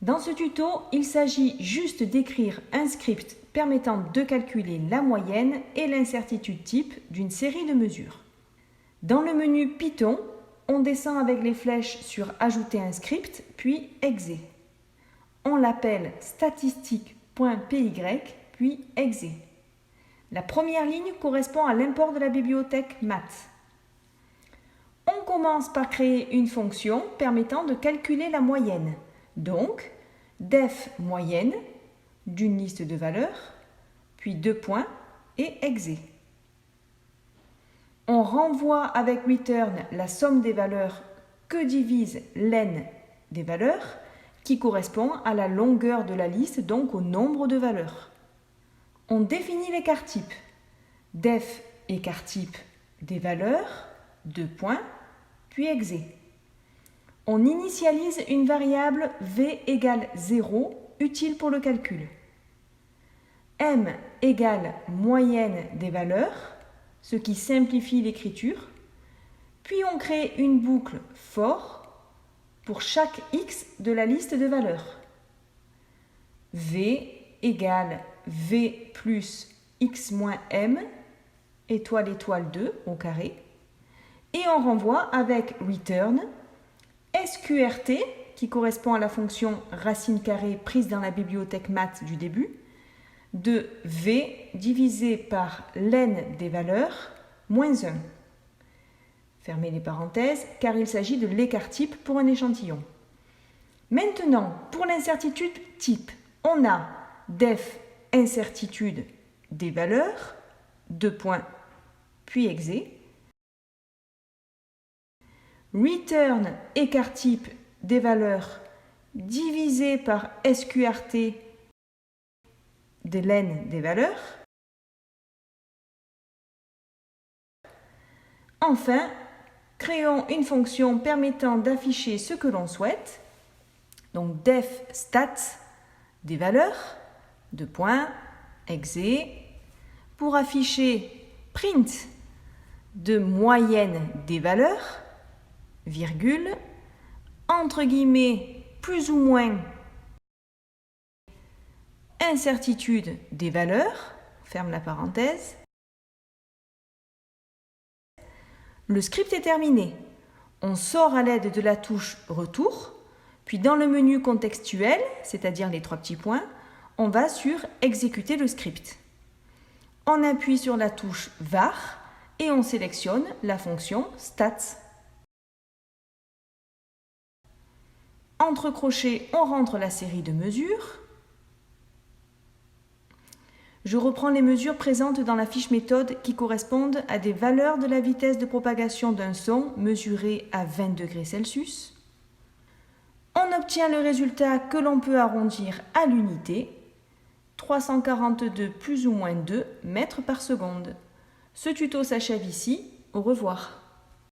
Dans ce tuto, il s'agit juste d'écrire un script permettant de calculer la moyenne et l'incertitude type d'une série de mesures. Dans le menu Python, on descend avec les flèches sur Ajouter un script, puis Exe. On l'appelle statistique.py, puis Exe. La première ligne correspond à l'import de la bibliothèque maths. On commence par créer une fonction permettant de calculer la moyenne. Donc, def moyenne d'une liste de valeurs, puis deux points et Exe. On renvoie avec return la somme des valeurs que divise len des valeurs, qui correspond à la longueur de la liste, donc au nombre de valeurs. On définit l'écart type. Def écart type des valeurs, deux points, puis Exe. On initialise une variable v égale 0, utile pour le calcul. M égale moyenne des valeurs, ce qui simplifie l'écriture. Puis on crée une boucle for pour chaque x de la liste de valeurs. V égale v plus x moins m, étoile étoile 2 au carré. Et on renvoie avec return sqrt, qui correspond à la fonction racine carrée prise dans la bibliothèque maths du début, de v divisé par len des valeurs, moins 1. Fermez les parenthèses, car il s'agit de l'écart type pour un échantillon. Maintenant, pour l'incertitude type, on a def incertitude des valeurs, deux points, puis Exe. Return écart type des valeurs divisé par sqrt de len des valeurs. Enfin, créons une fonction permettant d'afficher ce que l'on souhaite. Donc def stats des valeurs, deux points, Exe, pour afficher print de moyenne des valeurs, virgule, entre guillemets, plus ou moins, incertitude des valeurs, ferme la parenthèse. Le script est terminé. On sort à l'aide de la touche Retour, puis dans le menu contextuel, c'est-à-dire les trois petits points, on va sur Exécuter le script. On appuie sur la touche var et on sélectionne la fonction stats. Entre crochets, on rentre la série de mesures. Je reprends les mesures présentes dans la fiche méthode qui correspondent à des valeurs de la vitesse de propagation d'un son mesurée à 20 degrés Celsius. On obtient le résultat que l'on peut arrondir à l'unité, 342 plus ou moins 2 mètres par seconde. Ce tuto s'achève ici. Au revoir.